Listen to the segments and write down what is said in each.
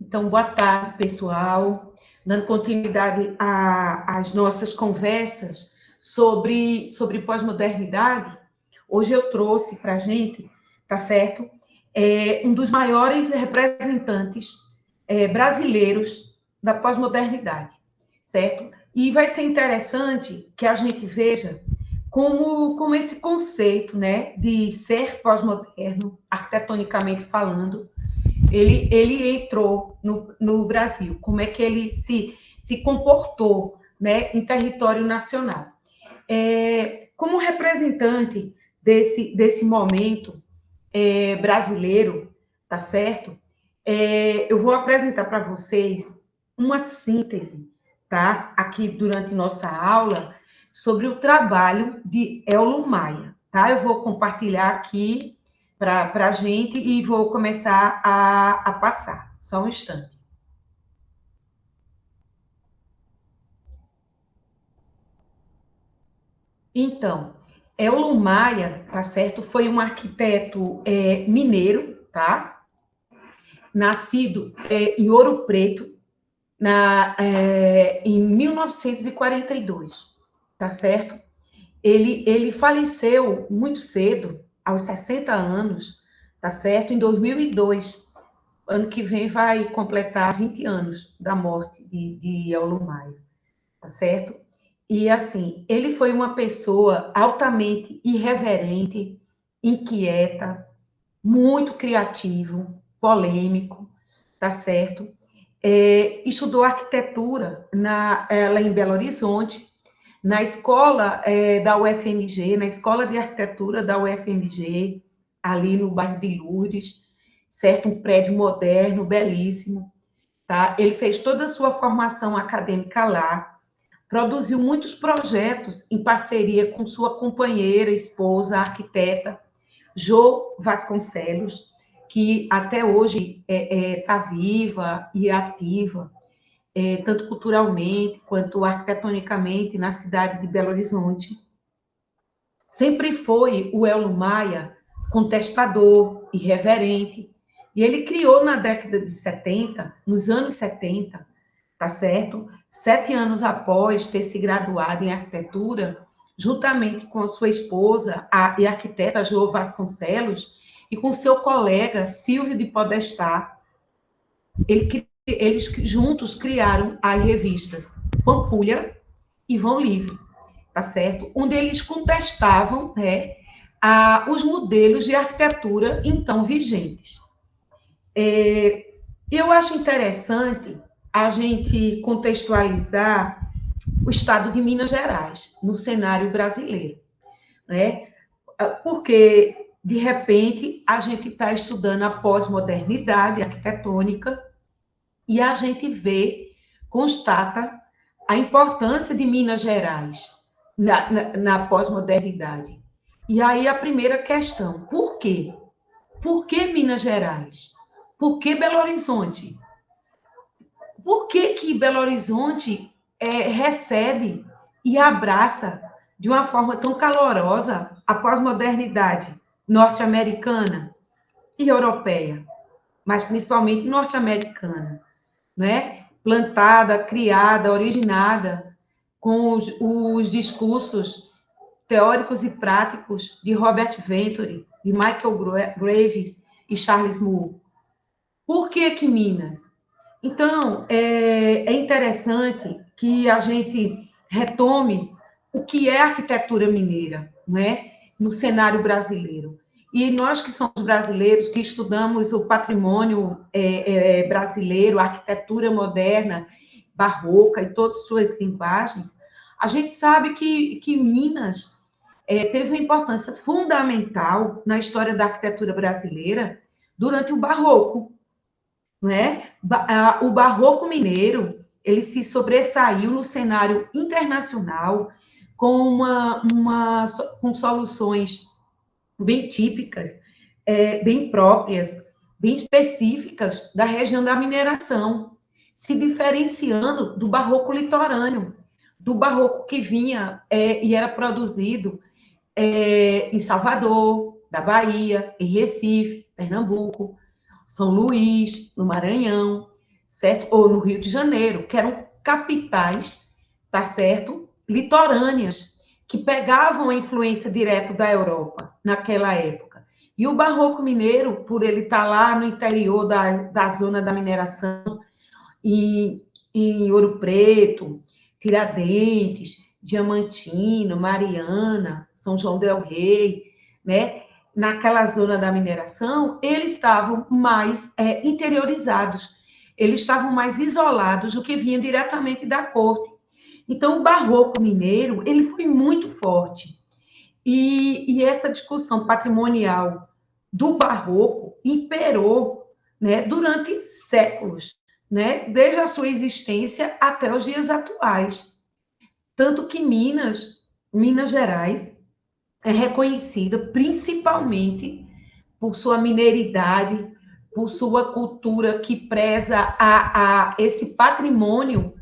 Então, boa tarde, pessoal. Dando continuidade às nossas conversas sobre pós-modernidade, hoje eu trouxe para a gente, tá certo? Um dos maiores representantes brasileiros da pós-modernidade, certo? E vai ser interessante que a gente veja como esse conceito, né, de ser pós-moderno, arquitetonicamente falando, ele entrou no Brasil, como é que ele se comportou, né, em território nacional. Como representante desse momento brasileiro, tá certo? Eu vou apresentar para vocês uma síntese, tá? Aqui durante nossa aula, sobre o trabalho de Eulo Maia, tá? Eu vou compartilhar aqui para a gente e vou começar a passar. Só um instante. Então, Eulo Maia, tá certo? Foi um arquiteto mineiro, tá? Nascido em Ouro Preto, em 1942, tá certo? Ele faleceu muito cedo, aos 60 anos, tá certo? Em 2002. Ano que vem vai completar 20 anos da morte de Eulo Maia, tá certo? E, assim, ele foi uma pessoa altamente irreverente, inquieta, muito criativo, polêmico, tá certo? Estudou arquitetura lá em Belo Horizonte, na escola da UFMG, na escola de arquitetura da UFMG, ali no bairro de Lourdes, certo? Um prédio moderno, belíssimo, tá? Ele fez toda a sua formação acadêmica lá, produziu muitos projetos em parceria com sua companheira, esposa, arquiteta, Jo Vasconcelos, que até hoje está viva e ativa, tanto culturalmente quanto arquitetonicamente, na cidade de Belo Horizonte. Sempre foi o Eulo Maia contestador, irreverente, e ele criou na década de 70, nos anos 70, tá certo? 7 anos após ter se graduado em arquitetura, juntamente com a sua esposa, a arquiteta Jo Vasconcelos, e com seu colega Silvio de Podestá, eles juntos criaram as revistas Pampulha e Vão Livre, tá certo? Onde eles contestavam, né, os modelos de arquitetura então vigentes. Eu acho interessante a gente contextualizar o estado de Minas Gerais no cenário brasileiro, né? Porque, de repente, a gente está estudando a pós-modernidade arquitetônica e a gente vê, constata a importância de Minas Gerais na pós-modernidade. E aí a primeira questão, por quê? Por que Minas Gerais? Por que Belo Horizonte? Por que Belo Horizonte recebe e abraça de uma forma tão calorosa a pós-modernidade norte-americana e europeia, mas principalmente norte-americana, né? Plantada, criada, originada com os discursos teóricos e práticos de Robert Venturi, de Michael Graves e Charles Moore. Por que Minas? Então, é interessante que a gente retome o que é a arquitetura mineira, né, no cenário brasileiro. E nós que somos brasileiros, que estudamos o patrimônio brasileiro, a arquitetura moderna, barroca e todas as suas linguagens, a gente sabe que Minas teve uma importância fundamental na história da arquitetura brasileira durante o Barroco, não é? O Barroco mineiro, ele se sobressaiu no cenário internacional com com soluções bem típicas, bem próprias, bem específicas da região da mineração, se diferenciando do barroco litorâneo, do barroco que vinha e era produzido em Salvador, da Bahia, em Recife, Pernambuco, São Luís, no Maranhão, certo? Ou no Rio de Janeiro, que eram capitais, tá certo? Litorâneas, que pegavam a influência direto da Europa naquela época. E o Barroco Mineiro, por ele estar lá no interior da zona da mineração, em Ouro Preto, Tiradentes, Diamantino, Mariana, São João del Rei, né? Naquela zona da mineração, eles estavam mais interiorizados, eles estavam mais isolados do que vinha diretamente da corte. Então, o barroco mineiro, ele foi muito forte. E essa discussão patrimonial do barroco imperou, né, durante séculos, né, desde a sua existência até os dias atuais. Tanto que Minas Gerais, é reconhecida principalmente por sua mineiridade, por sua cultura que preza a esse patrimônio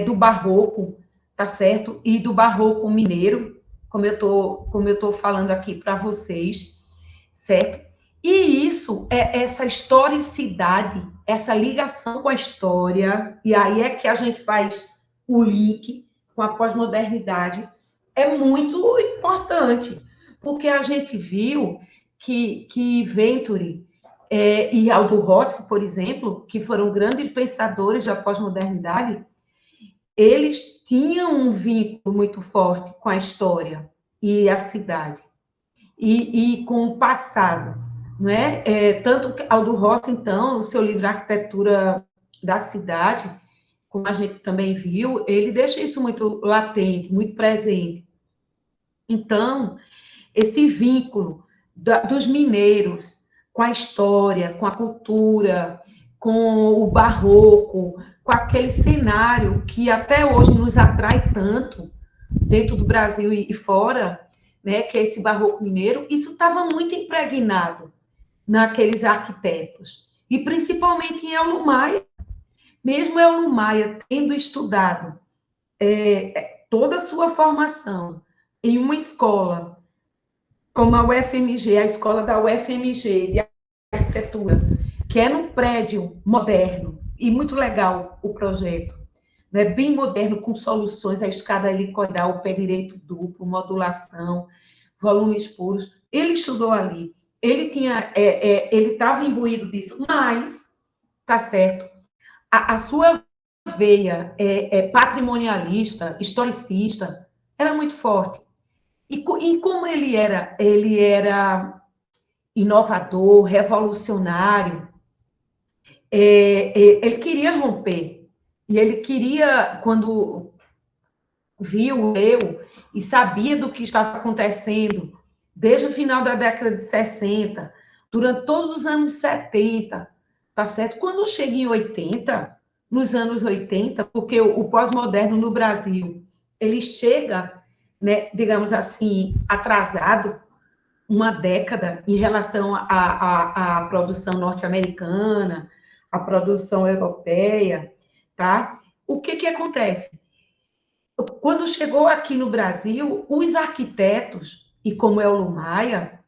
do barroco, tá certo? E do barroco mineiro, como eu tô falando aqui para vocês, certo? E isso é essa historicidade, essa ligação com a história, e aí é que a gente faz o link com a pós-modernidade, é muito importante, porque a gente viu que Venturi e Aldo Rossi, por exemplo, que foram grandes pensadores da pós-modernidade, eles tinham um vínculo muito forte com a história e a cidade, e com o passado, não é? Tanto que Aldo Rossi, então, no seu livro Arquitetura da Cidade, como a gente também viu, ele deixa isso muito latente, muito presente. Então, esse vínculo dos mineiros com a história, com a cultura, com o barroco, com aquele cenário que até hoje nos atrai tanto dentro do Brasil e fora, né, que é esse barroco mineiro, isso estava muito impregnado naqueles arquitetos, e principalmente em Eulo Maia. Mesmo Eulo Maia tendo estudado toda a sua formação em uma escola como a UFMG, a escola da UFMG de arquitetura, que é num prédio moderno e muito legal o projeto, né? Bem moderno, com soluções, a escada helicoidal, o pé direito duplo, modulação, volumes puros. Ele estudou ali, ele tinha, ele estava imbuído disso, mas, tá certo, a sua veia patrimonialista, historicista, era muito forte. E como ele era inovador, revolucionário, ele queria romper. E ele queria, quando viu, leu e sabia do que estava acontecendo, desde o final da década de 60, durante todos os anos 70, tá certo? Quando chega em 80, nos anos 80, porque o pós-moderno no Brasil, ele chega, né, digamos assim, atrasado uma década em relação à produção norte-americana, à produção europeia, tá? O que acontece? Quando chegou aqui no Brasil, os arquitetos, e como Eulo Maia,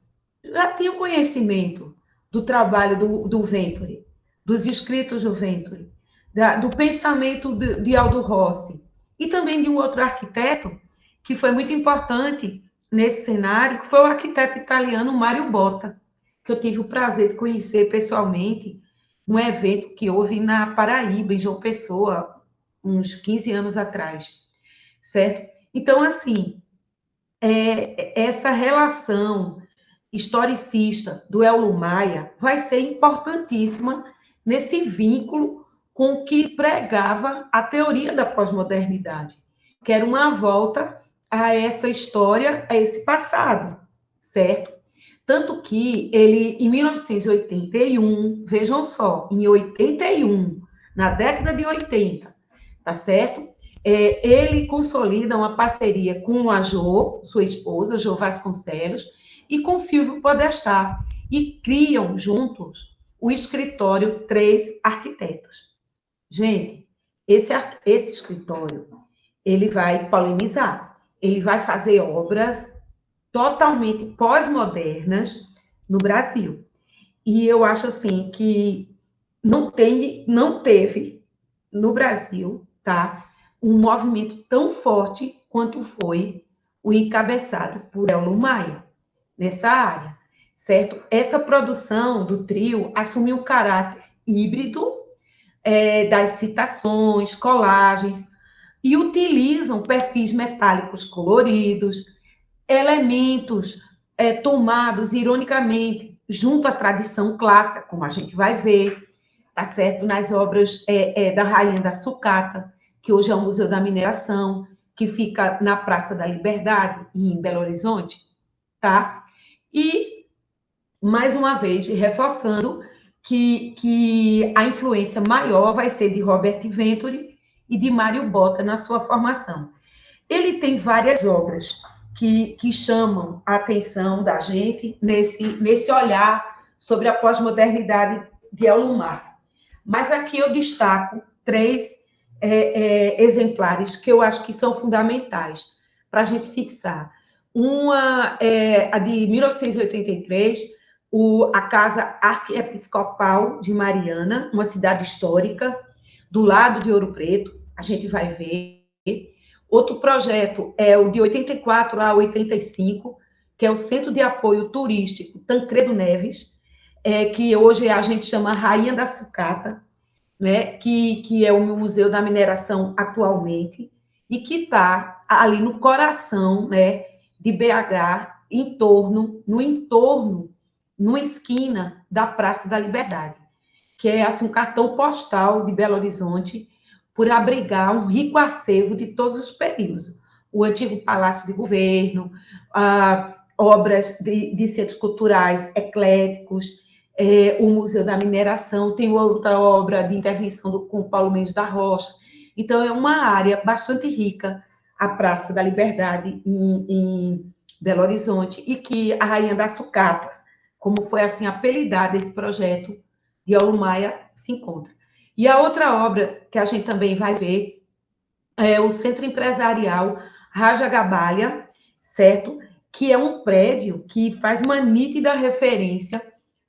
já tinham conhecimento do trabalho do Venturi, dos escritos do Venturi, do pensamento de Aldo Rossi, e também de um outro arquiteto que foi muito importante nesse cenário, que foi o arquiteto italiano Mário Botta, que eu tive o prazer de conhecer pessoalmente num evento que houve na Paraíba, em João Pessoa, uns 15 anos atrás, certo? Então, assim, essa relação historicista do Eulo Maia vai ser importantíssima nesse vínculo com o que pregava a teoria da pós-modernidade, que era uma volta a essa história, a esse passado, certo? Tanto que ele, em 1981, vejam só, em 81, na década de 80, tá certo? Ele consolida uma parceria com a Jo, sua esposa, Jo Vasconcelos, e com Silvio Podestá, e criam juntos o escritório Três Arquitetos. Gente, esse escritório, ele vai polemizar, ele vai fazer obras totalmente pós-modernas no Brasil. E eu acho assim que não teve no Brasil, tá, um movimento tão forte quanto foi o encabeçado por Ello Maia nessa área, certo? Essa produção do trio assumiu um caráter híbrido das citações, colagens, e utilizam perfis metálicos coloridos, elementos tomados, ironicamente, junto à tradição clássica, como a gente vai ver, tá certo? Nas obras da Rainha da Sucata, que hoje é o Museu da Mineração, que fica na Praça da Liberdade, em Belo Horizonte, tá? E, mais uma vez, reforçando que a influência maior vai ser de Robert Venturi e de Mário Botta na sua formação. Ele tem várias obras que chamam a atenção da gente nesse olhar sobre a pós-modernidade de Elomar. Mas aqui eu destaco três exemplares que eu acho que são fundamentais para a gente fixar. Uma é a de 1983, a Casa Arquiepiscopal de Mariana, uma cidade histórica, do lado de Ouro Preto, a gente vai ver. Outro projeto é o de 84 a 85, que é o Centro de Apoio Turístico Tancredo Neves, que hoje a gente chama Rainha da Sucata, né, que é o Museu da Mineração atualmente, e que está ali no coração, né, de BH, no entorno, numa esquina da Praça da Liberdade, que é assim, um cartão postal de Belo Horizonte, por abrigar um rico acervo de todos os períodos. O antigo Palácio de Governo, obras de centros culturais ecléticos, o Museu da Mineração, tem outra obra de intervenção com o Paulo Mendes da Rocha. Então, é uma área bastante rica, a Praça da Liberdade, em Belo Horizonte, e que a Rainha da Sucata, como foi assim apelidada esse projeto de Ello Maia, se encontra. E a outra obra que a gente também vai ver é o Centro Empresarial Raja Gabalha, certo? Que é um prédio que faz uma nítida referência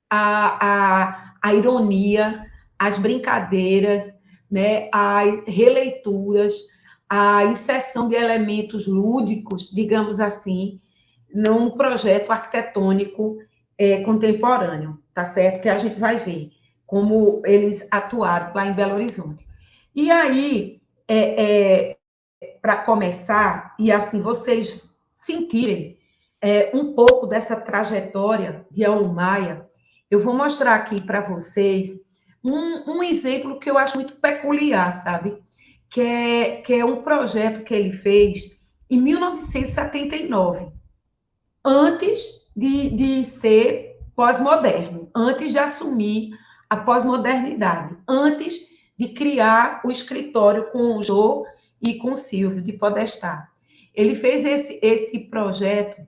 à ironia, às brincadeiras, né, às releituras, à inserção de elementos lúdicos, digamos assim, num projeto arquitetônico contemporâneo, tá certo? Que a gente vai ver como eles atuaram lá em Belo Horizonte. E aí, para começar, e assim vocês sentirem um pouco dessa trajetória de Ello Maia, eu vou mostrar aqui para vocês um exemplo que eu acho muito peculiar, sabe? Que é um projeto que ele fez em 1979, antes de ser pós-moderno, antes de assumir a pós-modernidade, antes de criar o escritório com o Jô e com o Silvio de Podestá. Ele fez esse projeto,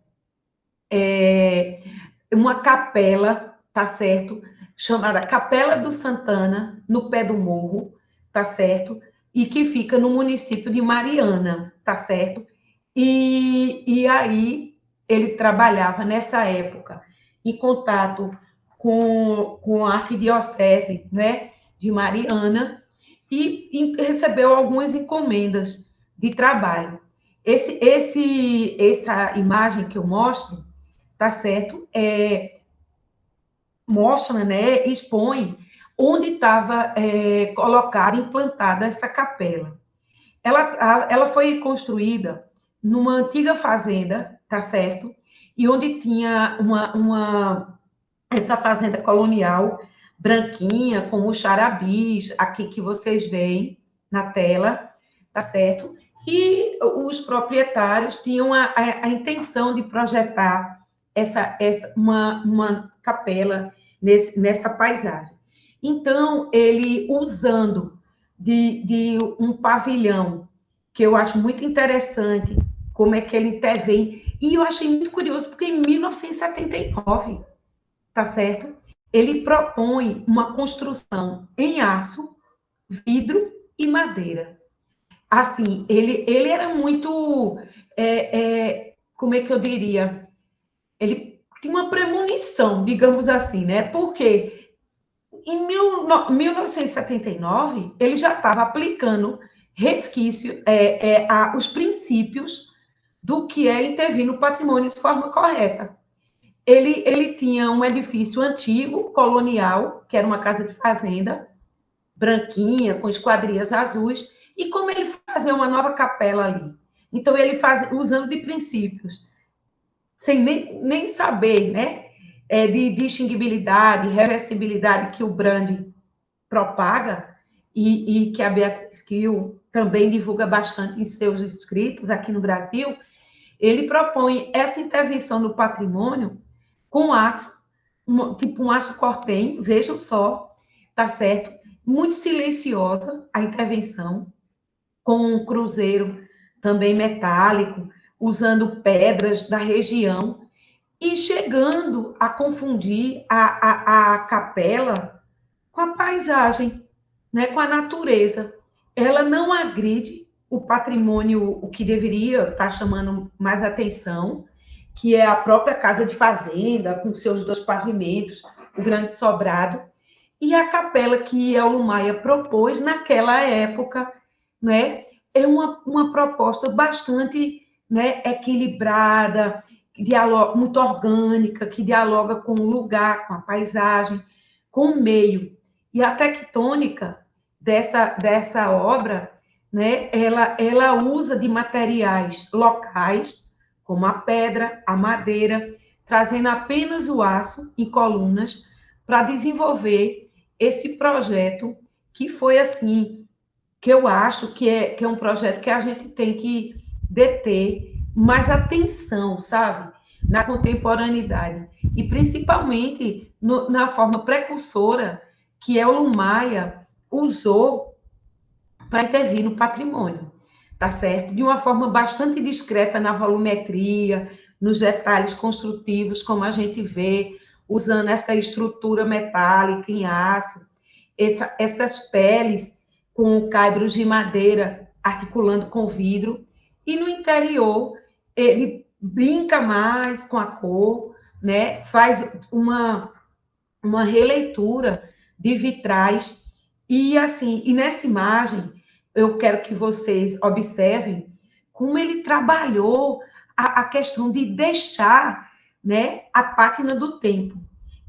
uma capela, tá certo? Chamada Capela do Santana, no pé do morro, tá certo? E que fica no município de Mariana, tá certo? E aí ele trabalhava nessa época em contato com a arquidiocese, né, de Mariana, e recebeu algumas encomendas de trabalho. Essa imagem que eu mostro, tá certo? Mostra, né, expõe onde estava colocada, implantada essa capela. Ela foi construída numa antiga fazenda, tá certo? E onde tinha essa fazenda colonial branquinha, com os charabis, aqui que vocês veem na tela, tá certo? E os proprietários tinham a intenção de projetar uma capela nessa paisagem. Então, ele, usando de um pavilhão, que eu acho muito interessante, como é que ele intervém, e eu achei muito curioso, porque em 1979, tá certo? Ele propõe uma construção em aço, vidro e madeira. Assim, ele era muito, como é que eu diria? ele tinha uma premonição, digamos assim, né? Porque em 1979, ele já estava aplicando os princípios do que é intervir no patrimônio de forma correta. Ele tinha um edifício antigo, colonial, que era uma casa de fazenda, branquinha, com esquadrias azuis, e como ele fazia uma nova capela ali. Então, ele faz, usando de princípios, sem nem saber, né, de distinguibilidade, reversibilidade que o Brand propaga, e que a Beatriz Kiel também divulga bastante em seus escritos aqui no Brasil, ele propõe essa intervenção no patrimônio com aço, tipo um aço cortem, vejam só, tá certo? Muito silenciosa a intervenção, com um cruzeiro também metálico, usando pedras da região, e chegando a confundir a capela com a paisagem, né, com a natureza. Ela não agride o patrimônio, o que deveria estar chamando mais atenção, que é a própria casa de fazenda, com seus 2 pavimentos, o grande sobrado, e a capela que Eulo Maia propôs naquela época, né, é uma proposta bastante, né, equilibrada, muito orgânica, que dialoga com o lugar, com a paisagem, com o meio. E a tectônica dessa obra, né, ela usa de materiais locais, como a pedra, a madeira, trazendo apenas o aço em colunas para desenvolver esse projeto que foi assim, que eu acho que é um projeto que a gente tem que deter mais atenção, sabe? Na contemporaneidade. E principalmente na forma precursora que Eulo Maia usou para intervir no patrimônio, tá certo? De uma forma bastante discreta na volumetria, nos detalhes construtivos, como a gente vê, usando essa estrutura metálica em aço, essas peles com caibros de madeira articulando com vidro, e no interior ele brinca mais com a cor, né? Faz uma releitura de vitrais, e assim, e nessa imagem eu quero que vocês observem como ele trabalhou a questão de deixar, né, a pátina do tempo,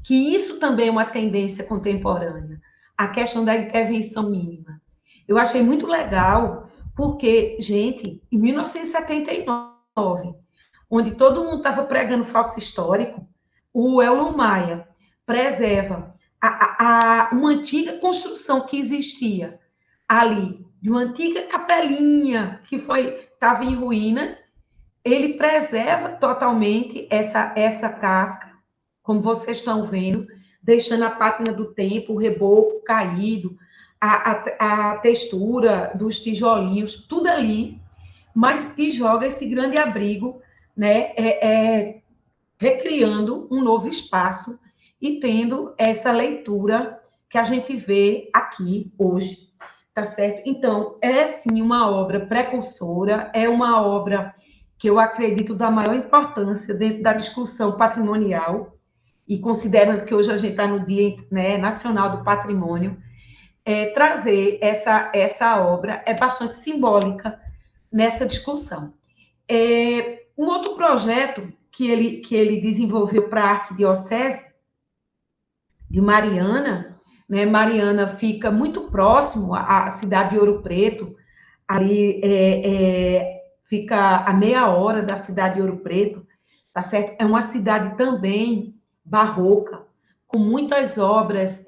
que isso também é uma tendência contemporânea, a questão da intervenção mínima. Eu achei muito legal, porque, gente, em 1979, onde todo mundo estava pregando falso histórico, o Eulo Maia preserva uma antiga construção que existia ali, de uma antiga capelinha que estava em ruínas. Ele preserva totalmente essa casca, como vocês estão vendo, deixando a pátina do tempo, o reboco caído, a textura dos tijolinhos, tudo ali, mas que joga esse grande abrigo, né, recriando um novo espaço e tendo essa leitura que a gente vê aqui hoje, tá certo? Então, é sim uma obra precursora, é uma obra que eu acredito da maior importância dentro da discussão patrimonial, e considerando que hoje a gente está no Dia, né, Nacional do Patrimônio, trazer essa obra é bastante simbólica nessa discussão. Um outro projeto que ele desenvolveu para a Arquidiocese de Mariana, né? Mariana fica muito próximo à cidade de Ouro Preto, ali fica a meia hora da cidade de Ouro Preto, tá certo? É uma cidade também barroca, com muitas obras,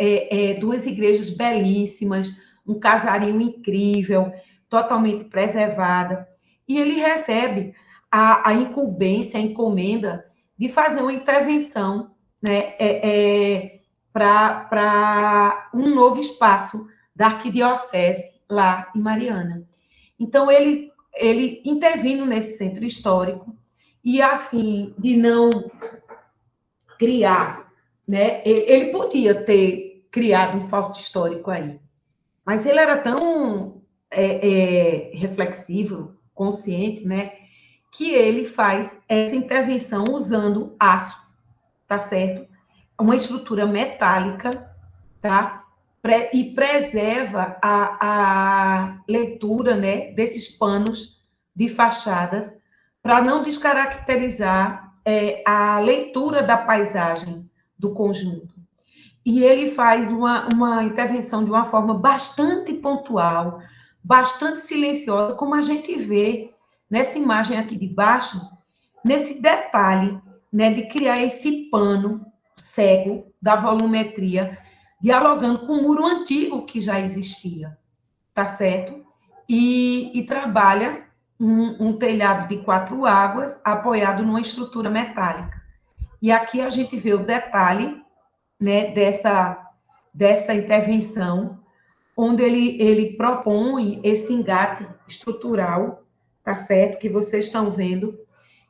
2 igrejas belíssimas, um casarinho incrível, totalmente preservada, e ele recebe a incumbência, a encomenda de fazer uma intervenção, né, para um novo espaço da arquidiocese lá em Mariana. Então, ele intervindo nesse centro histórico, e a fim de não criar, né, ele podia ter criado um falso histórico aí, mas ele era tão reflexivo, consciente, né, que ele faz essa intervenção usando aço, tá certo? Uma estrutura metálica, tá? E preserva a leitura, né, desses panos de fachadas para não descaracterizar a leitura da paisagem do conjunto. E ele faz uma intervenção de uma forma bastante pontual, bastante silenciosa, como a gente vê nessa imagem aqui de baixo, nesse detalhe, né, de criar esse pano cego da volumetria, dialogando com o muro antigo que já existia, tá certo? E trabalha um telhado de 4 águas apoiado numa estrutura metálica. E aqui a gente vê o detalhe, né, dessa intervenção, onde ele propõe esse engate estrutural, tá certo? Que vocês estão vendo,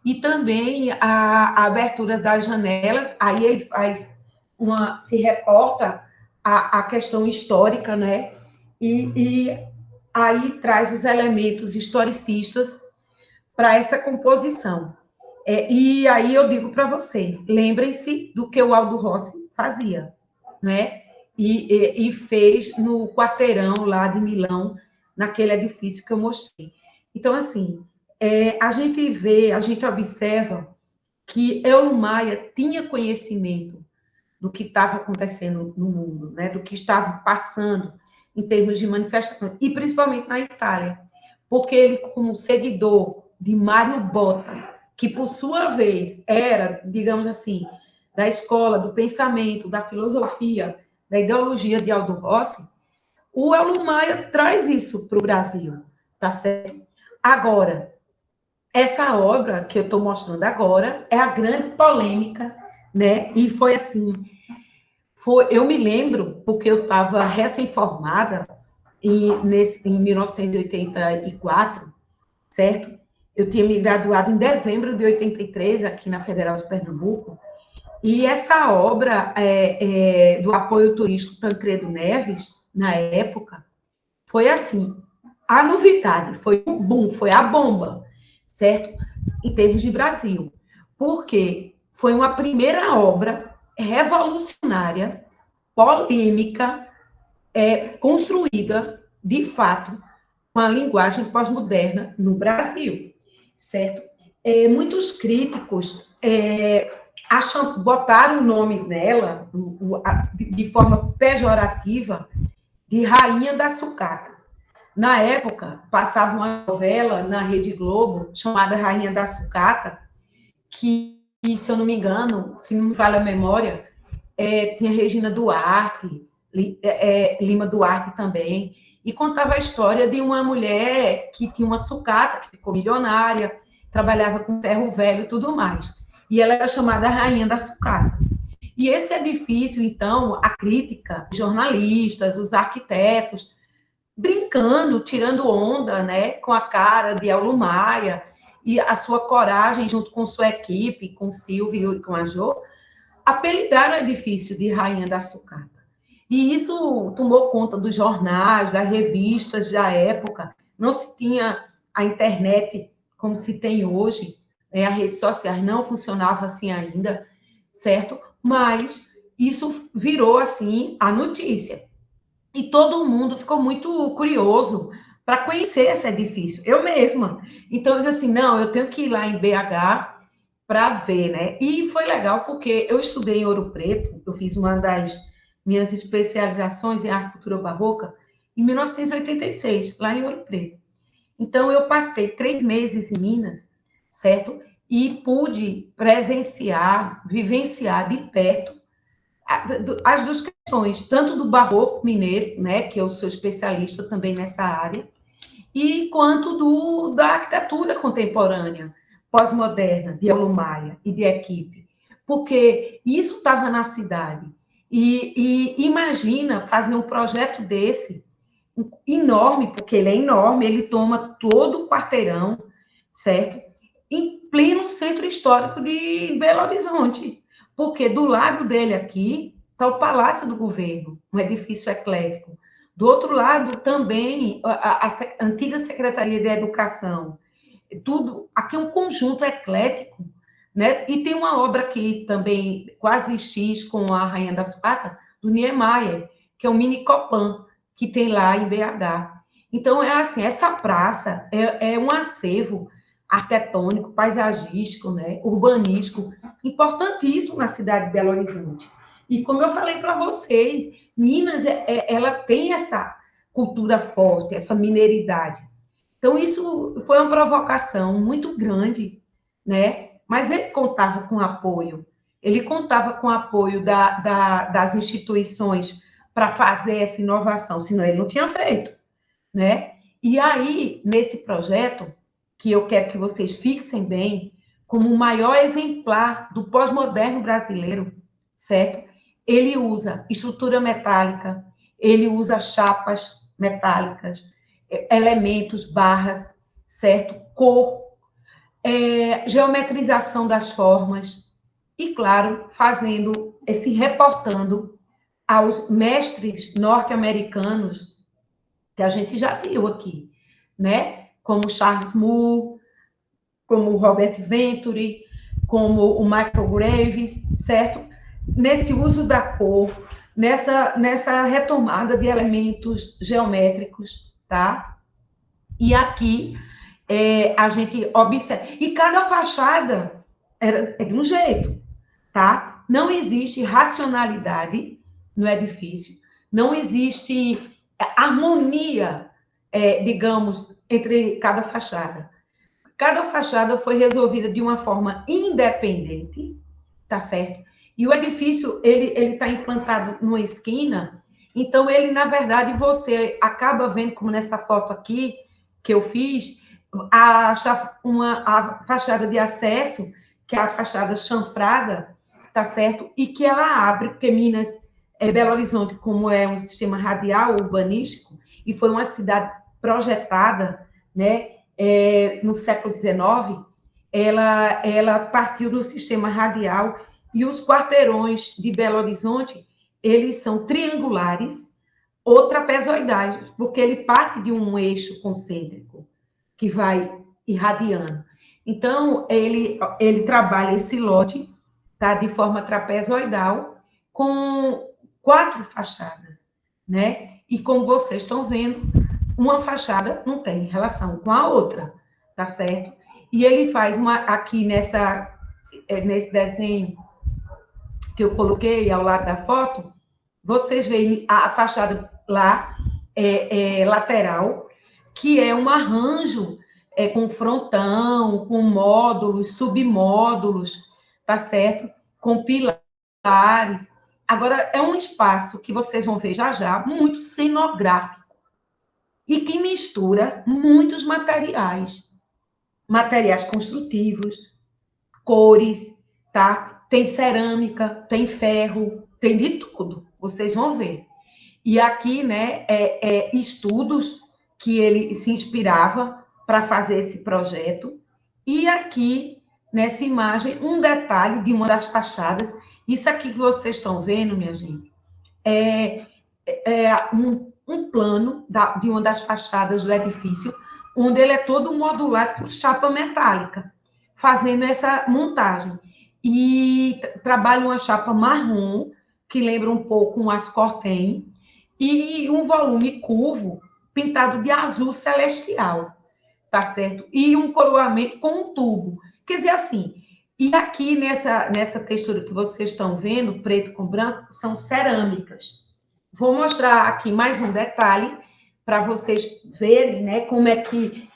e também a abertura das janelas, aí ele faz se reporta a questão histórica, né? E aí traz os elementos historicistas para essa composição. E aí eu digo para vocês, lembrem-se do que o Aldo Rossi fazia, né? E fez no quarteirão lá de Milão, naquele edifício que eu mostrei. Então, assim, a gente vê, a gente observa que Euler Maia tinha conhecimento do que estava acontecendo no mundo, né? Do que estava passando em termos de manifestação, e principalmente na Itália, porque ele, como seguidor de Mário Botta, que por sua vez era, digamos assim, da escola do pensamento, da filosofia, da ideologia de Aldo Rossi, o Euler Maia traz isso para o Brasil, tá certo? Agora, essa obra que eu estou mostrando agora é a grande polêmica, né? E foi assim, eu me lembro, porque eu estava recém-formada em 1984, certo? Eu tinha me graduado em dezembro de 83, aqui na Federal de Pernambuco, e essa obra do apoio turístico Tancredo Neves, na época, foi assim, a novidade, foi o boom, foi a bomba, certo? Em termos de Brasil. Porque foi uma primeira obra revolucionária, polêmica, construída, de fato, com a linguagem pós-moderna no Brasil, certo? Muitos críticos botaram o nome dela de forma pejorativa de Rainha da Sucata. Na época, passava uma novela na Rede Globo chamada Rainha da Sucata, que, se eu não me engano, se não me falha a memória, tinha Regina Duarte, Lima Duarte também, e contava a história de uma mulher que tinha uma sucata, que ficou milionária, trabalhava com ferro velho e tudo mais. E ela era chamada Rainha da Sucata. E esse edifício, então, a crítica, os jornalistas, os arquitetos, brincando, tirando onda, né, com a cara de Euler Maia e a sua coragem junto com sua equipe, com o Silvio e com a Jo, apelidaram o edifício de Rainha da Sucata. E isso tomou conta dos jornais, das revistas da época. Não se tinha a internet como se tem hoje, né? As redes sociais não funcionavam assim ainda, certo? Mas isso virou, assim, a notícia. E todo mundo ficou muito curioso para conhecer esse edifício. Eu mesma. Então, eu disse assim, não, eu tenho que ir lá em BH para ver, né? E foi legal porque eu estudei em Ouro Preto, eu fiz uma das minhas especializações em arte e cultura barroca em 1986, lá em Ouro Preto. Então, eu passei 3 meses em Minas, certo? E pude presenciar, vivenciar de perto as duas questões, tanto do barroco mineiro, né, que eu sou especialista também nessa área, e quanto da arquitetura contemporânea, pós-moderna, de Euler Maia e de equipe, porque isso estava na cidade. E imagina fazer um projeto desse, enorme, porque ele é enorme, ele toma todo o quarteirão, certo? Em pleno centro histórico de Belo Horizonte, porque do lado dele aqui está o Palácio do Governo, um edifício eclético. Do outro lado, também, a antiga Secretaria de Educação. tudo, aqui é um conjunto eclético, né? E tem uma obra aqui também, quase X, com a Rainha da Sucata, do Niemeyer, que é o Mini Copan, que tem lá em BH. Então, é assim, essa praça é um acervo arquitetônico, paisagístico, né, urbanístico, importantíssimo na cidade de Belo Horizonte. E como eu falei para vocês, Minas, ela tem essa cultura forte, essa mineiridade. Então, isso foi uma provocação muito grande, né? Mas ele contava com apoio. Ele contava com apoio das instituições para fazer essa inovação, senão ele não tinha feito, né? E aí, nesse projeto, que eu quero que vocês fixem bem, como o maior exemplar do pós-moderno brasileiro, certo? Ele usa estrutura metálica, ele usa chapas metálicas, elementos, barras, certo? Cor, geometrização das formas, e, claro, fazendo, se reportando aos mestres norte-americanos que a gente já viu aqui, né? Como Charles Moore, como o Robert Venturi, como o Michael Graves, certo? Nesse uso da cor, nessa retomada de elementos geométricos, tá? E aqui a gente observa. E cada fachada é de um jeito, tá? Não existe racionalidade no edifício, não existe harmonia, digamos, entre cada fachada. Cada fachada foi resolvida de uma forma independente, tá certo? E o edifício, ele está implantado numa esquina, então ele, na verdade, você acaba vendo, como nessa foto aqui que eu fiz, a fachada de acesso, que é a fachada chanfrada, tá certo? E que ela abre, porque Minas, Belo Horizonte, como é um sistema radial urbanístico, e foi uma cidade projetada, né, no século XIX, ela partiu do sistema radial, e os quarteirões de Belo Horizonte, eles são triangulares ou trapezoidais, porque ele parte de um eixo concêntrico que vai irradiando. Então, ele trabalha esse lote, tá, de forma trapezoidal, com 4 fachadas, né? E como vocês estão vendo, uma fachada não tem relação com a outra, tá certo? E ele faz aqui nesse desenho que eu coloquei ao lado da foto, vocês veem a fachada lá, lateral, que é um arranjo com frontão, com módulos, submódulos, tá certo? Com pilares. Agora, é um espaço que vocês vão ver já já, muito cenográfico, e que mistura muitos materiais construtivos, cores, tá? Tem cerâmica, tem ferro, tem de tudo, vocês vão ver. E aqui, né, estudos que ele se inspirava para fazer esse projeto. E aqui, nessa imagem, um detalhe de uma das fachadas. Isso aqui que vocês estão vendo, minha gente, é um plano de uma das fachadas do edifício, onde ele é todo modulado por chapa metálica, fazendo essa montagem. E trabalha uma chapa marrom, que lembra um pouco um ascortem, e um volume curvo pintado de azul celestial, tá certo? E um coroamento com um tubo. Quer dizer assim, e aqui nessa textura que vocês estão vendo, preto com branco, são cerâmicas. Vou mostrar aqui mais um detalhe para vocês verem, né, como é que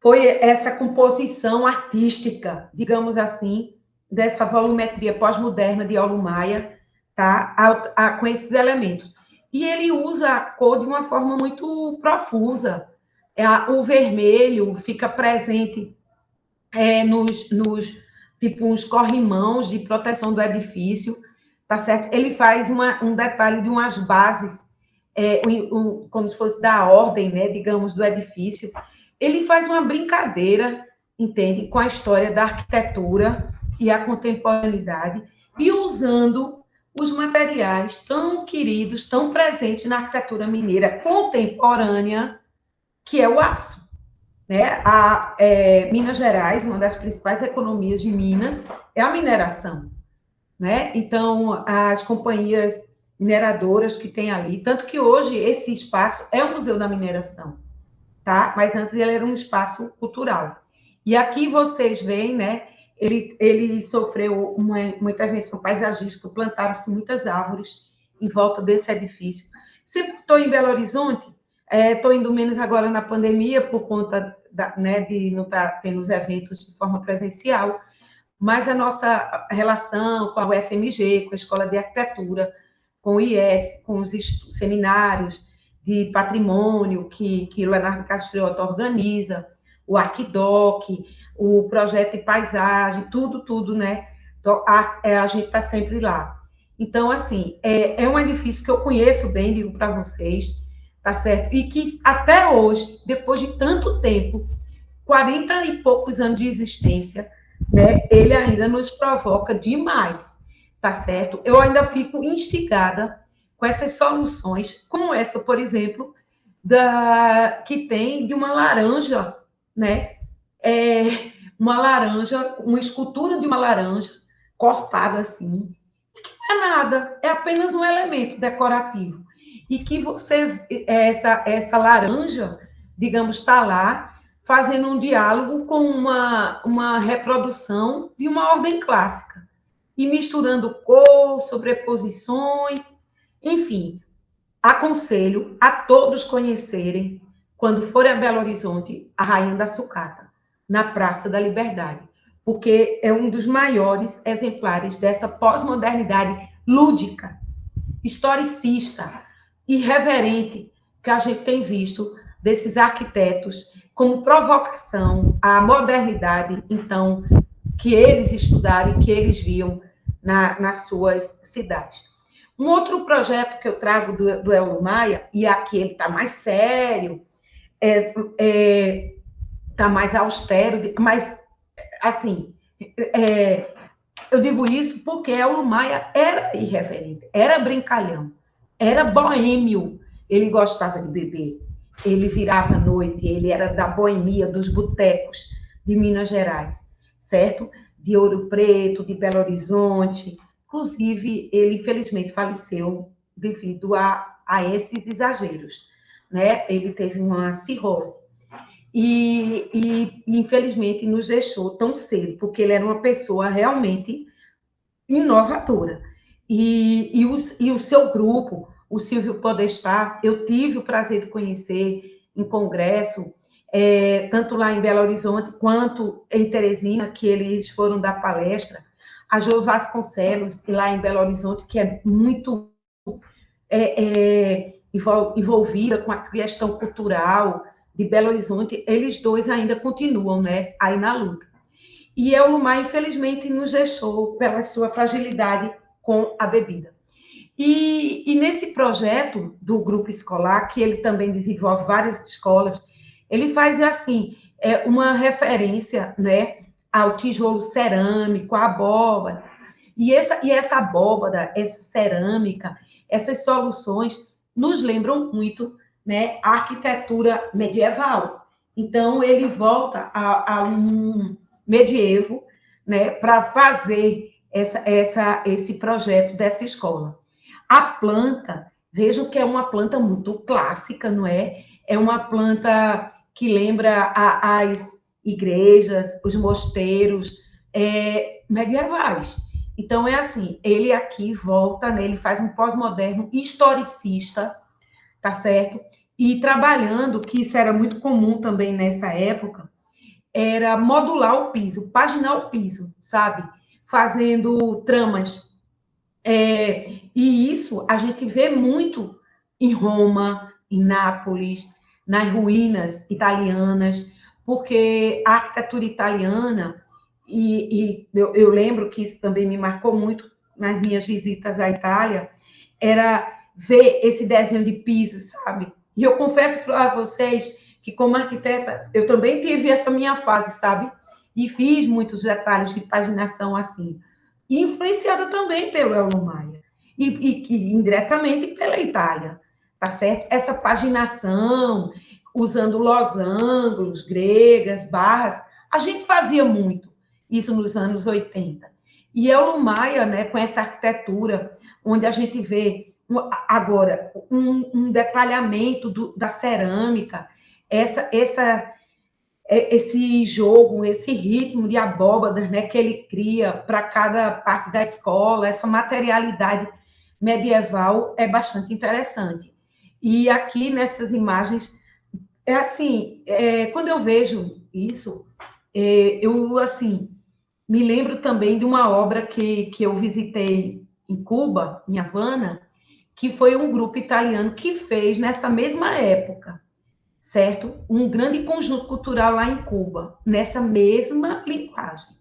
foi essa composição artística, digamos assim, dessa volumetria pós-moderna de Paulo Maia, tá? Com esses elementos. E ele usa a cor de uma forma muito profusa. O vermelho fica presente tipo, uns corrimãos de proteção do edifício, tá certo? Ele faz um detalhe de umas bases, como se fosse da ordem, né, digamos, do edifício. Ele faz uma brincadeira, entende, com a história da arquitetura e a contemporaneidade, e usando os materiais tão queridos, tão presentes na arquitetura mineira contemporânea, que é o aço, né? Minas Gerais, uma das principais economias de Minas, é a mineração, né? Então, as companhias mineradoras que tem ali, tanto que hoje esse espaço é o Museu da Mineração, tá? Mas antes ele era um espaço cultural. E aqui vocês veem, né? Ele sofreu uma intervenção paisagística, plantaram-se muitas árvores em volta desse edifício. Sempre estou em Belo Horizonte, estou indo menos agora na pandemia, por conta né, de não estar tendo os eventos de forma presencial, mas a nossa relação com a UFMG, com a Escola de Arquitetura, com o IES, com os seminários de patrimônio que o Leonardo Castriota organiza, o Arquidoc, o projeto de paisagem, tudo, né? Então, a gente está sempre lá. Então, assim, é um edifício que eu conheço bem, digo para vocês, tá certo? E que até hoje, depois de tanto tempo, 40 e poucos anos de existência, né, ele ainda nos provoca demais, tá certo? Eu ainda fico instigada com essas soluções, como essa, por exemplo, que tem de uma laranja, né? Uma laranja, uma escultura de uma laranja cortada assim, que não é nada, é apenas um elemento decorativo. E que essa laranja, digamos, está lá fazendo um diálogo com uma reprodução de uma ordem clássica, e misturando cor, sobreposições, enfim. Aconselho a todos conhecerem, quando forem a Belo Horizonte, a Rainha da Sucata, na Praça da Liberdade, porque é um dos maiores exemplares dessa pós-modernidade lúdica, historicista, irreverente que a gente tem visto desses arquitetos como provocação à modernidade, então, que eles estudaram e que eles viam nas suas cidades. Um outro projeto que eu trago do Elmo Maia, e aqui ele está mais sério, está mais austero, mas, assim, eu digo isso porque Elmo Maia era irreverente, era brincalhão, era boêmio, ele gostava de beber, ele virava à noite, ele era da boemia, dos botecos de Minas Gerais, certo? De Ouro Preto, de Belo Horizonte. Inclusive, ele infelizmente faleceu devido a esses exageros, né? Ele teve uma cirrose e infelizmente nos deixou tão cedo, porque ele era uma pessoa realmente inovadora. E o seu grupo, o Silvio Podestá, eu tive o prazer de conhecer em congresso, tanto lá em Belo Horizonte quanto em Teresina, que eles foram dar palestra. A Jo Vasconcelos, lá em Belo Horizonte, que é muito envolvida com a questão cultural de Belo Horizonte, eles dois ainda continuam, né, aí na luta. E Elmar, infelizmente, nos deixou pela sua fragilidade com a bebida. E nesse projeto do grupo escolar, que ele também desenvolve várias escolas, ele faz assim, uma referência, né, ao tijolo cerâmico, à abóbada. E essa abóbada, essa cerâmica, essas soluções nos lembram muito, né, a arquitetura medieval. Então, ele volta a um medievo, né, para fazer esse projeto dessa escola. A planta, vejam que é uma planta muito clássica, não é? É uma planta que lembra as igrejas, os mosteiros medievais. Então, é assim, ele aqui volta, né, ele faz um pós-moderno historicista, tá certo? E trabalhando, que isso era muito comum também nessa época, era modular o piso, paginar o piso, sabe? Fazendo tramas. E isso a gente vê muito em Roma, em Nápoles, nas ruínas italianas, porque a arquitetura italiana, e eu lembro que isso também me marcou muito nas minhas visitas à Itália, era ver esse desenho de piso, sabe? E eu confesso para vocês que, como arquiteta, eu também tive essa minha fase, sabe? E fiz muitos detalhes de paginação assim. E influenciada também pelo Elmo Maia. E indiretamente pela Itália, tá certo? Essa paginação, usando losangos, gregas, barras. A gente fazia muito isso nos anos 80. E Eulo Maia, né, com essa arquitetura, onde a gente vê agora um detalhamento da cerâmica, esse jogo, esse ritmo de abóbadas, né, que ele cria para cada parte da escola, essa materialidade medieval é bastante interessante. E aqui nessas imagens, é assim, quando eu vejo isso, eu assim me lembro também de uma obra que eu visitei em Cuba, em Havana, que foi um grupo italiano que fez nessa mesma época, certo? Um grande conjunto cultural lá em Cuba, nessa mesma linguagem.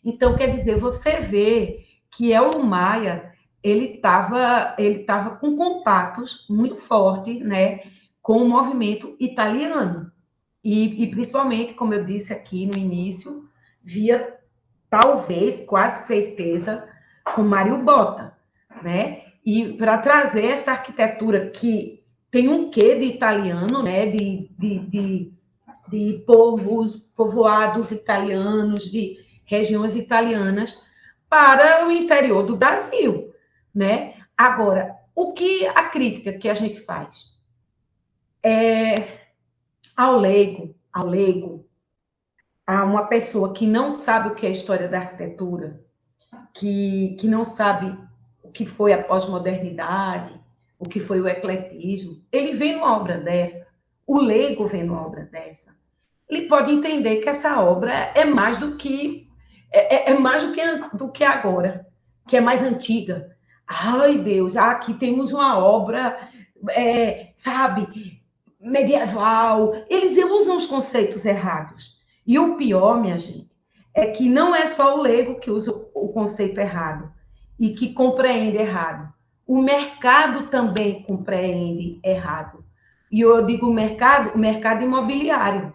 Então, quer dizer, você vê que Eulo Maia, ele tava com contatos muito fortes, né, com o movimento italiano. E principalmente, como eu disse aqui no início, via, talvez, quase certeza, com Mário Botta, né? E para trazer essa arquitetura que tem um quê de italiano, né? De povoados italianos, de regiões italianas, para o interior do Brasil, né? Agora, o que a crítica que a gente faz é ao leigo, a uma pessoa que não sabe o que é a história da arquitetura, que não sabe o que foi a pós-modernidade, o que foi o ecletismo, ele vê numa obra dessa, o leigo vê numa obra dessa, ele pode entender que essa obra é mais do que mais do que agora, que é mais antiga. Ai, Deus, aqui temos uma obra, sabe, medieval. Eles usam os conceitos errados. E o pior, minha gente, é que não é só o leigo que usa o conceito errado e que compreende errado. O mercado também compreende errado. E eu digo o mercado imobiliário,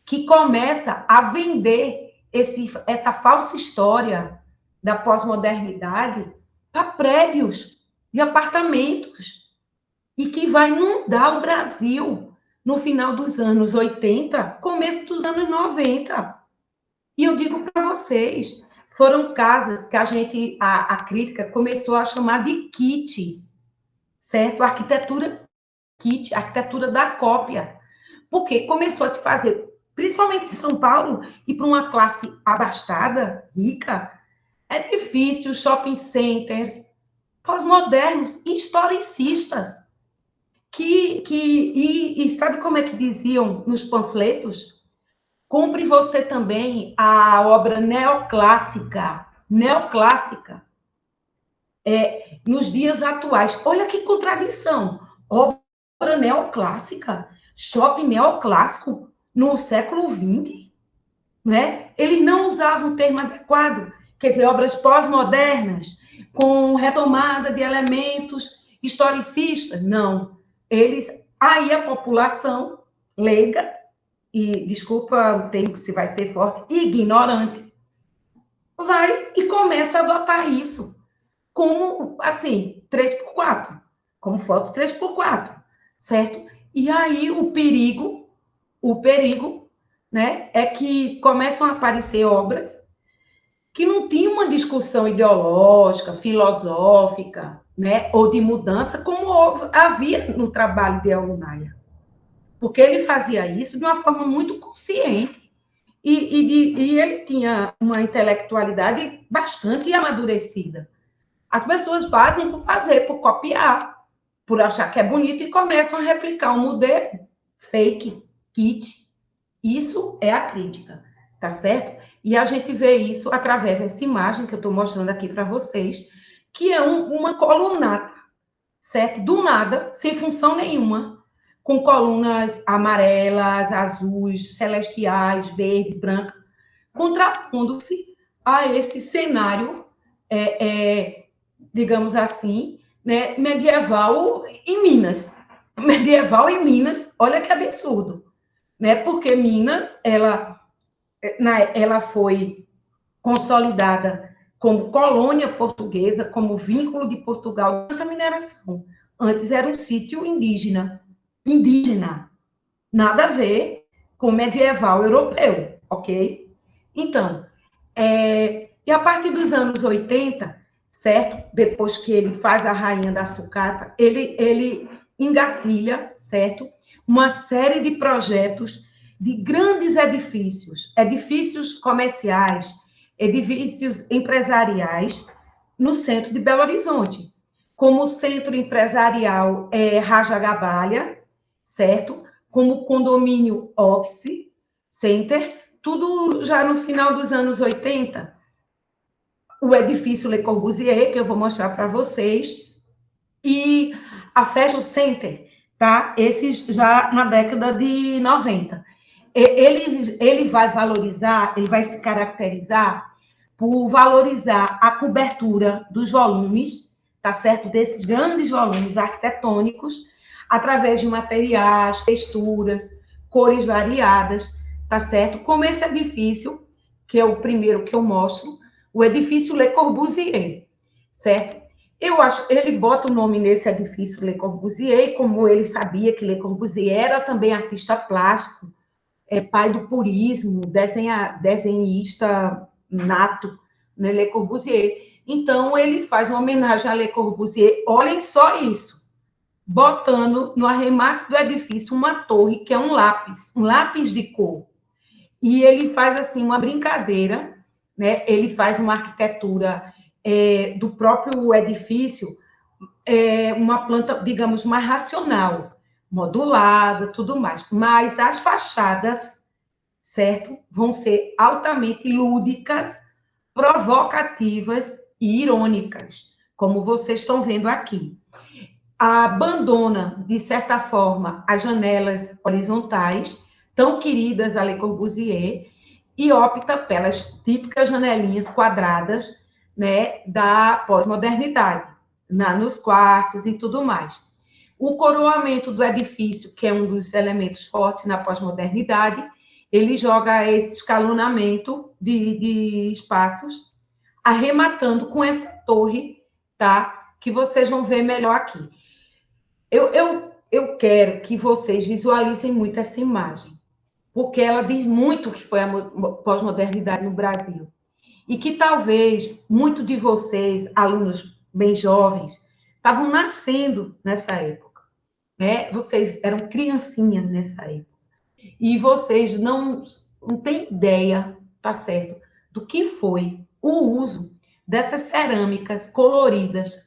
que começa a vender essa falsa história da pós-modernidade para prédios e apartamentos, e que vai inundar o Brasil no final dos anos 80, começo dos anos 90. E eu digo para vocês, foram casas que a crítica começou a chamar de kits, certo? A arquitetura kit, a arquitetura da cópia, porque começou a se fazer, principalmente em São Paulo, e para uma classe abastada, rica, é difícil, shopping centers, pós-modernos, historicistas, e sabe como é que diziam nos panfletos? Compre você também a obra neoclássica, nos dias atuais. Olha que contradição. Obra neoclássica, shopping neoclássico no século XX, né? Eles não usavam o termo adequado, quer dizer, obras pós-modernas, com retomada de elementos historicistas. Não. Aí a população leiga, e desculpa o termo que se vai ser forte, ignorante, vai e começa a adotar isso como, assim, 3x4, como foto 3x4, certo? E aí o perigo, né, é que começam a aparecer obras que não tinham uma discussão ideológica, filosófica, né, ou de mudança, como havia no trabalho de Eulo Maia. Porque ele fazia isso de uma forma muito consciente. E ele tinha uma intelectualidade bastante amadurecida. As pessoas fazem por fazer, por copiar, por achar que é bonito e começam a replicar um modelo fake, kit. Isso é a crítica, tá certo? E a gente vê isso através dessa imagem que eu estou mostrando aqui para vocês, que é uma colunata, certo? Do nada, sem função nenhuma, com colunas amarelas, azuis, celestiais, verde, branca, contrapondo-se a esse cenário, digamos assim, né, medieval em Minas. Medieval em Minas, olha que absurdo, né? Porque Minas, ela foi consolidada como colônia portuguesa, como vínculo de Portugal durante a mineração. Antes era um sítio indígena. nada a ver com o medieval europeu, ok? Então, e a partir dos anos 80, certo? Depois que ele faz a Rainha da Sucata, ele engatilha, certo? Uma série de projetos de grandes edifícios, edifícios comerciais, edifícios empresariais no centro de Belo Horizonte, como o Centro Empresarial Raja Gabalha, certo? Como o Condomínio Office Center, tudo já no final dos anos 80. O edifício Le Corbusier, que eu vou mostrar para vocês, e a Fashion Center, tá? Esses já na década de 90. Ele vai valorizar, ele vai se caracterizar por valorizar a cobertura dos volumes, tá certo? Desses grandes volumes arquitetônicos, através de materiais, texturas, cores variadas, tá certo? Como esse edifício, que é o primeiro que eu mostro, o edifício Le Corbusier, certo? Eu acho, ele bota o nome nesse edifício Le Corbusier, como ele sabia que Le Corbusier era também artista plástico, pai do purismo, desenhista nato, né, Le Corbusier. Então, ele faz uma homenagem a Le Corbusier. Olhem só isso, botando no arremate do edifício uma torre, que é um lápis de cor. E ele faz, assim, uma brincadeira, né? Ele faz uma arquitetura do próprio edifício, uma planta, digamos, mais racional, modulada, tudo mais. Mas as fachadas, certo? Vão ser altamente lúdicas, provocativas e irônicas, como vocês estão vendo aqui. Abandona, de certa forma, as janelas horizontais, tão queridas a Le Corbusier, e opta pelas típicas janelinhas quadradas, né, da pós-modernidade, nos quartos e tudo mais. O coroamento do edifício, que é um dos elementos fortes na pós-modernidade, ele joga esse escalonamento de espaços, arrematando com essa torre, tá? Que vocês vão ver melhor aqui. Eu quero que vocês visualizem muito essa imagem, porque ela diz muito o que foi a pós-modernidade no Brasil. E que talvez muitos de vocês, alunos bem jovens, estavam nascendo nessa época, né? Vocês eram criancinhas nessa época. E vocês não têm ideia, tá certo, do que foi o uso dessas cerâmicas coloridas,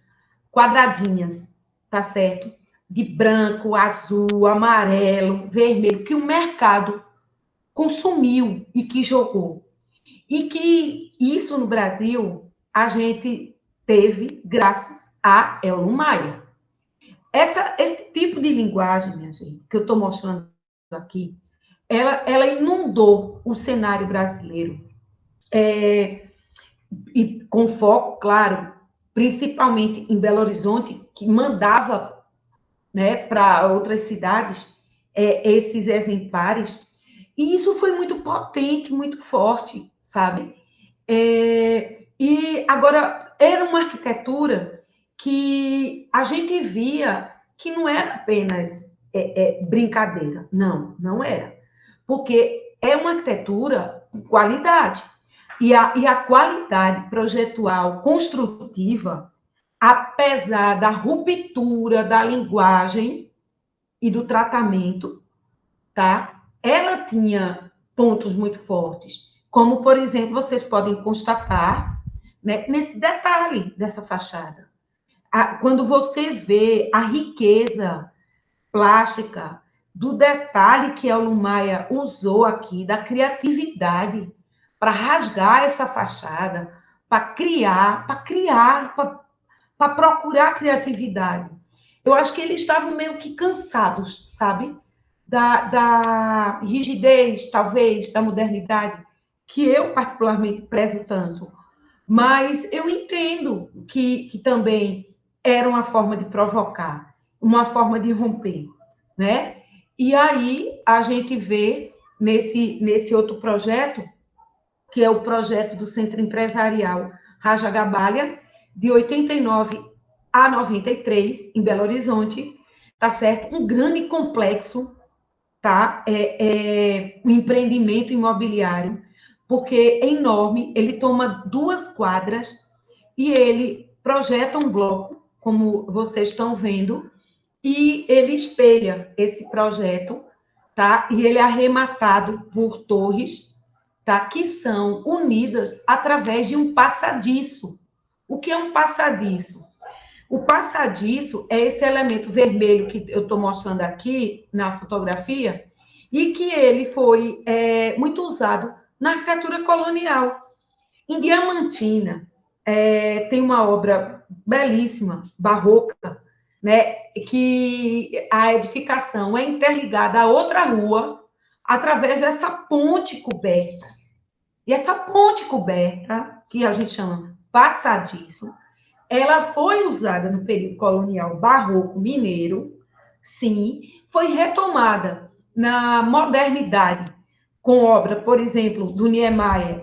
quadradinhas, tá certo? De branco, azul, amarelo, vermelho, que o mercado consumiu e que jogou. E que isso no Brasil a gente teve graças a Elon Maia. Esse tipo de linguagem, minha gente, que eu estou mostrando aqui, ela inundou o cenário brasileiro, e com foco, claro, principalmente em Belo Horizonte, que mandava, né, para outras cidades esses exemplares, e isso foi muito potente, muito forte, sabe? E agora, era uma arquitetura que a gente via que não era apenas brincadeira, não era, porque é uma arquitetura com qualidade, e a qualidade projetual construtiva, apesar da ruptura da linguagem e do tratamento, tá? Ela tinha pontos muito fortes, como, por exemplo, vocês podem constatar, né, nesse detalhe dessa fachada. Quando você vê a riqueza plástica do detalhe que a Maia usou aqui, da criatividade, para rasgar essa fachada, para procurar criatividade. Eu acho que eles estavam meio que cansados, sabe? Da rigidez, talvez, da modernidade, que eu particularmente prezo tanto. Mas eu entendo que também era uma forma de provocar, uma forma de romper, né? E aí a gente vê nesse outro projeto, que é o projeto do Centro Empresarial Raja Gabalha, de 89 a 93, em Belo Horizonte, tá certo? Um grande complexo tá? Um empreendimento imobiliário, porque é enorme, ele toma 2 quadras e ele projeta um bloco, como vocês estão vendo, e ele espelha esse projeto, tá? E ele é arrematado por torres, tá? Que são unidas através de um passadiço. O que é um passadiço? O passadiço é esse elemento vermelho que eu estou mostrando aqui na fotografia, e que ele foi muito usado na arquitetura colonial. Em Diamantina, tem uma obra belíssima, barroca, né, que a edificação é interligada a outra rua através dessa ponte coberta. E essa ponte coberta, que a gente chama passadiço, ela foi usada no período colonial barroco mineiro, sim, foi retomada na modernidade, com obra, por exemplo, do Niemeyer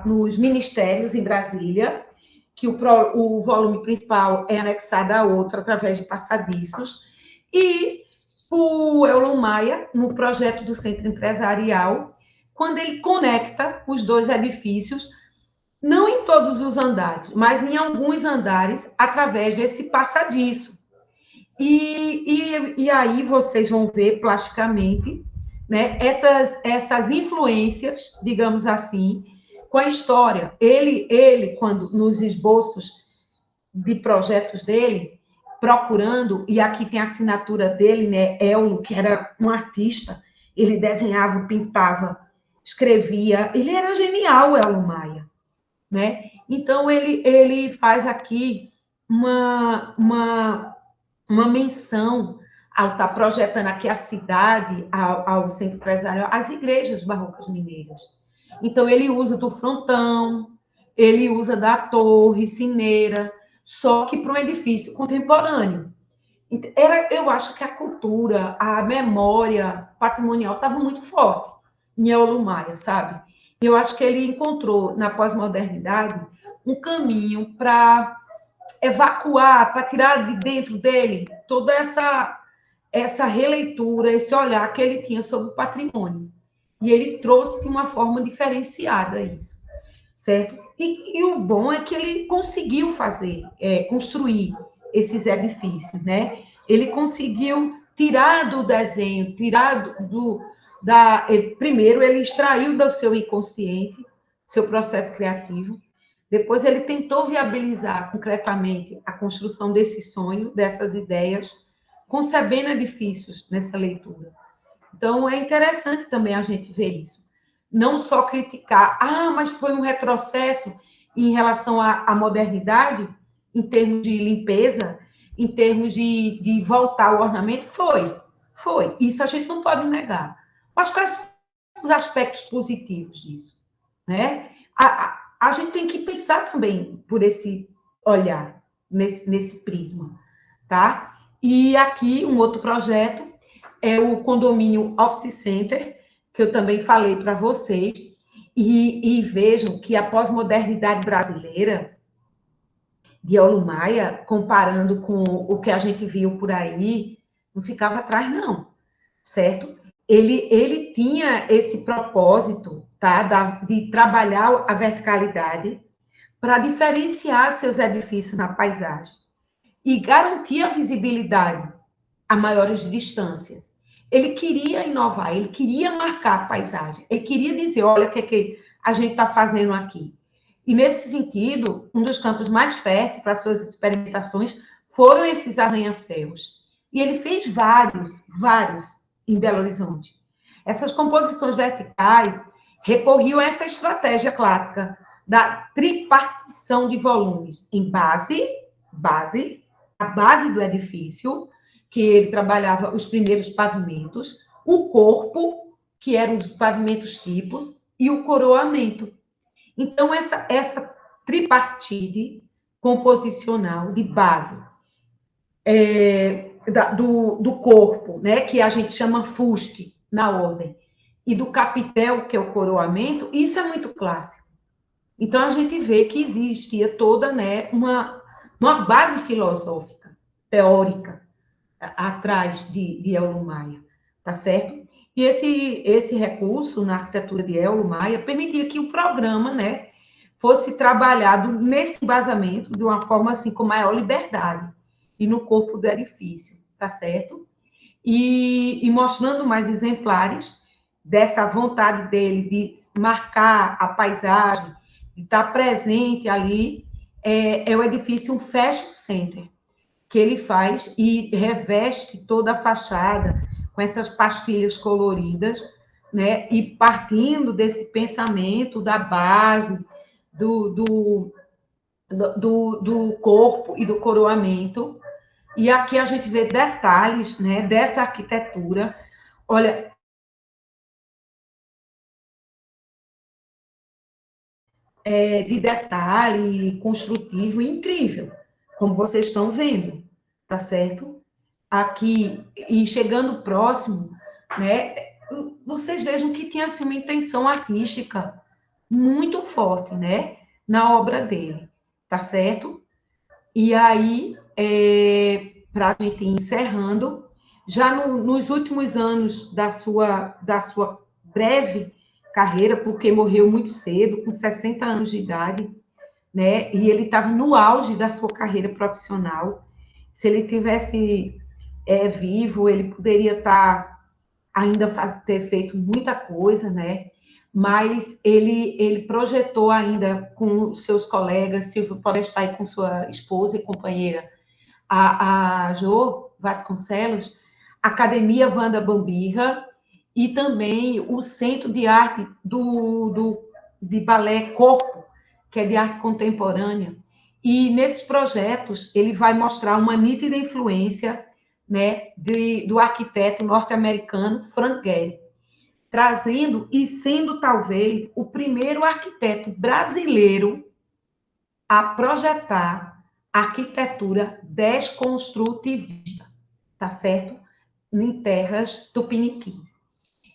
nos ministérios em Brasília, que o volume principal é anexado a outro através de passadiços, e o Euler Maia, no projeto do Centro Empresarial, quando ele conecta os dois edifícios, não em todos os andares, mas em alguns andares, através desse passadiço. E aí vocês vão ver plasticamente, né, essas influências, digamos assim, com a história. Ele, quando nos esboços de projetos dele, procurando, e aqui tem a assinatura dele, né, Eulo, que era um artista, ele desenhava, pintava, escrevia, ele era genial, Eulo Maia, né? Então, ele faz aqui uma menção ao estar projetando aqui a cidade, ao centro empresarial, as igrejas barrocas mineiras. Então, ele usa do frontão, ele usa da torre cineira, só que para um edifício contemporâneo. Eu acho que a cultura, a memória patrimonial estava muito forte em Eulo Maia, sabe? Eu acho que ele encontrou, na pós-modernidade, um caminho para evacuar, para tirar de dentro dele toda essa releitura, esse olhar que ele tinha sobre o patrimônio. E ele trouxe de uma forma diferenciada isso, certo? E o bom é que ele conseguiu construir esses edifícios, né? Ele conseguiu tirar do desenho, primeiro ele extraiu do seu inconsciente, seu processo criativo, depois ele tentou viabilizar concretamente a construção desse sonho, dessas ideias, concebendo edifícios nessa leitura. Então, é interessante também a gente ver isso. Não só criticar, mas foi um retrocesso em relação à modernidade, em termos de limpeza, em termos de voltar ao ornamento, foi. Isso a gente não pode negar. Mas quais são os aspectos positivos disso? Né? A gente tem que pensar também por esse olhar, nesse prisma, tá? E aqui, um outro projeto é o condomínio Office Center, que eu também falei para vocês, e vejam que a pós-modernidade brasileira, de Eulo Maia, comparando com o que a gente viu por aí, não ficava atrás, não, certo? Ele tinha esse propósito, tá, de trabalhar a verticalidade para diferenciar seus edifícios na paisagem e garantir a visibilidade a maiores distâncias. Ele queria inovar, ele queria marcar a paisagem, ele queria dizer, olha o que a gente está fazendo aqui. E, nesse sentido, um dos campos mais férteis para suas experimentações foram esses arranha-céus. E ele fez vários em Belo Horizonte. Essas composições verticais recorriam a essa estratégia clássica da tripartição de volumes em a base do edifício, que ele trabalhava os primeiros pavimentos, o corpo, que eram os pavimentos tipos, e o coroamento. Então, essa tripartite composicional de base do corpo, né, que a gente chama fuste na ordem, e do capitel, que é o coroamento, isso é muito clássico. Então, a gente vê que existia toda, né, uma base filosófica, teórica, atrás de Eulo Maia, tá certo? E esse recurso na arquitetura de Eulo Maia permitia que o programa, né, fosse trabalhado nesse embasamento de uma forma assim com maior liberdade e no corpo do edifício, tá certo? E mostrando mais exemplares dessa vontade dele de marcar a paisagem, de estar presente ali, é o edifício um fashion center, que ele faz e reveste toda a fachada com essas pastilhas coloridas, né? E partindo desse pensamento da base, do corpo e do coroamento. E aqui a gente vê detalhes, né, dessa arquitetura. Olha, de detalhe construtivo incrível, como vocês estão vendo, tá certo? Aqui, e chegando próximo, né, vocês vejam que tinha assim, uma intenção artística muito forte, né, na obra dele, tá certo? E aí, para a gente ir encerrando, já nos últimos anos da sua breve carreira, porque morreu muito cedo, com 60 anos de idade, né? E ele estava no auge da sua carreira profissional. Se ele tivesse vivo, ele poderia ainda ter feito muita coisa, né? Mas ele projetou ainda com seus colegas, Silvio Podestá e com sua esposa e companheira, a Jo Vasconcelos, a Academia Wanda Bambirra e também o Centro de Arte de Balé Corpo, que é de arte contemporânea. E nesses projetos ele vai mostrar uma nítida influência, né, do arquiteto norte-americano Frank Gehry, trazendo e sendo talvez o primeiro arquiteto brasileiro a projetar arquitetura desconstrutivista, tá certo? Em terras tupiniquins.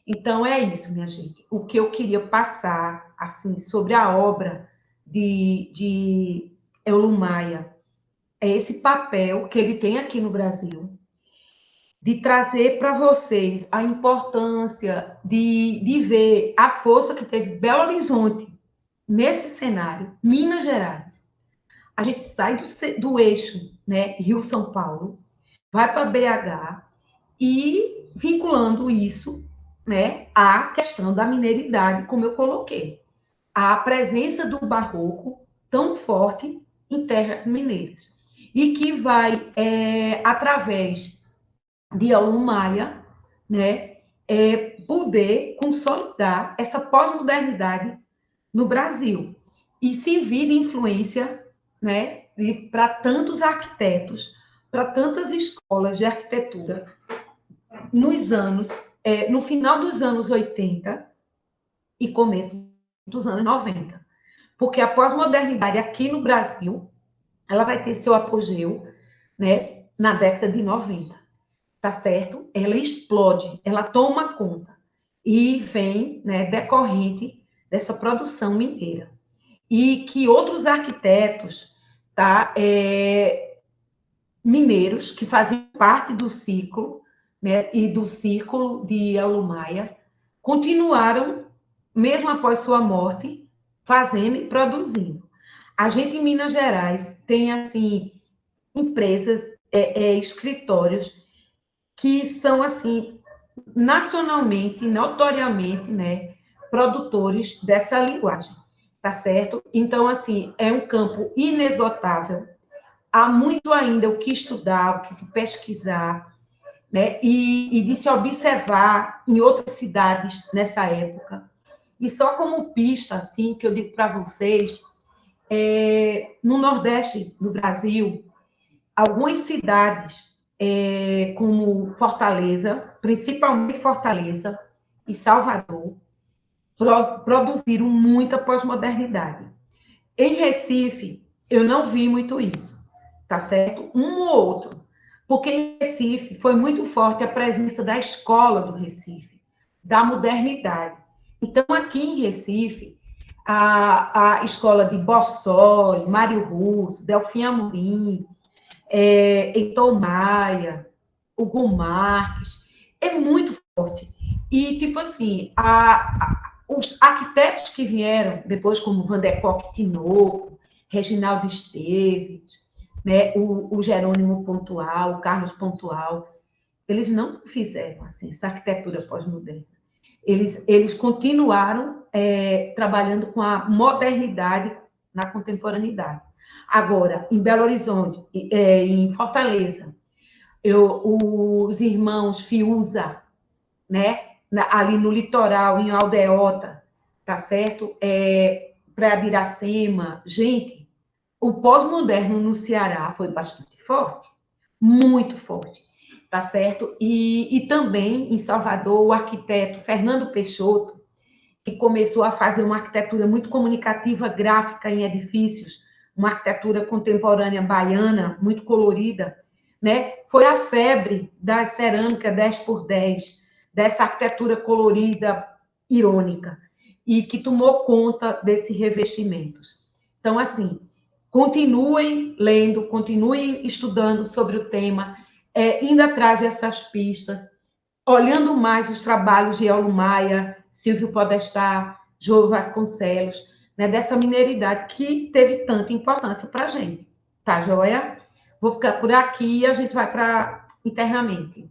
Então é isso, minha gente. O que eu queria passar assim sobre a obra de Eulo Maia é esse papel que ele tem aqui no Brasil, de trazer para vocês a importância de ver a força que teve Belo Horizonte nesse cenário, Minas Gerais. A gente sai do eixo, né, Rio-São Paulo, vai para BH e vinculando isso, né, à questão da mineiridade, como eu coloquei. A presença do barroco tão forte em terras mineiras. E que vai, através de Eulo Maia, né, poder consolidar essa pós-modernidade no Brasil e servir de influência, né, para tantos arquitetos, para tantas escolas de arquitetura nos anos, no final dos anos 80 e começo dos anos 90. Porque a pós-modernidade aqui no Brasil, ela vai ter seu apogeu, né, na década de 90, tá certo? Ela explode, ela toma conta e vem, né, decorrente dessa produção mineira. E que outros arquitetos, tá, mineiros, que faziam parte do ciclo, né, e do círculo de Eulo Maia, continuaram, mesmo após sua morte, fazendo e produzindo. A gente em Minas Gerais tem, assim, empresas, escritórios, que são, assim, nacionalmente, notoriamente, né, produtores dessa linguagem, tá certo? Então, assim, é um campo inesgotável, há muito ainda o que estudar, o que se pesquisar, né, e de se observar em outras cidades nessa época. E só como pista, assim, que eu digo para vocês, no Nordeste do Brasil, algumas cidades, como Fortaleza, principalmente Fortaleza e Salvador, produziram muita pós-modernidade. Em Recife, eu não vi muito isso, tá certo? Um ou outro. Porque em Recife foi muito forte a presença da escola do Recife, da modernidade. Então, aqui em Recife, a escola de Bossói, Mário Russo, Delfim Amorim, Heitor Maia, Hugo Marques, é muito E, tipo assim, os arquitetos que vieram depois, como Van der Kolk Tinoco, Reginaldo Esteves, né, o Jerônimo Pontual, o Carlos Pontual, eles não fizeram assim, essa arquitetura pós-moderna. Eles continuaram trabalhando com a modernidade na contemporaneidade. Agora, em Belo Horizonte, em Fortaleza, os irmãos Fiuza, né, ali no litoral, em Aldeota, tá certo? Praia de Iracema. Gente, o pós-moderno no Ceará foi bastante forte, muito forte, tá certo? E também em Salvador, o arquiteto Fernando Peixoto, que começou a fazer uma arquitetura muito comunicativa, gráfica em edifícios, uma arquitetura contemporânea baiana, muito colorida, né? Foi a febre da cerâmica 10x10, dessa arquitetura colorida, irônica, e que tomou conta desses revestimentos. Então, assim, continuem lendo, continuem estudando sobre o tema, indo atrás dessas pistas, olhando mais os trabalhos de Eulo Maia, Silvio Podestá, Jô Vasconcelos, né, dessa mineridade que teve tanta importância para a gente. Tá, joia? Vou ficar por aqui e a gente vai para internamente.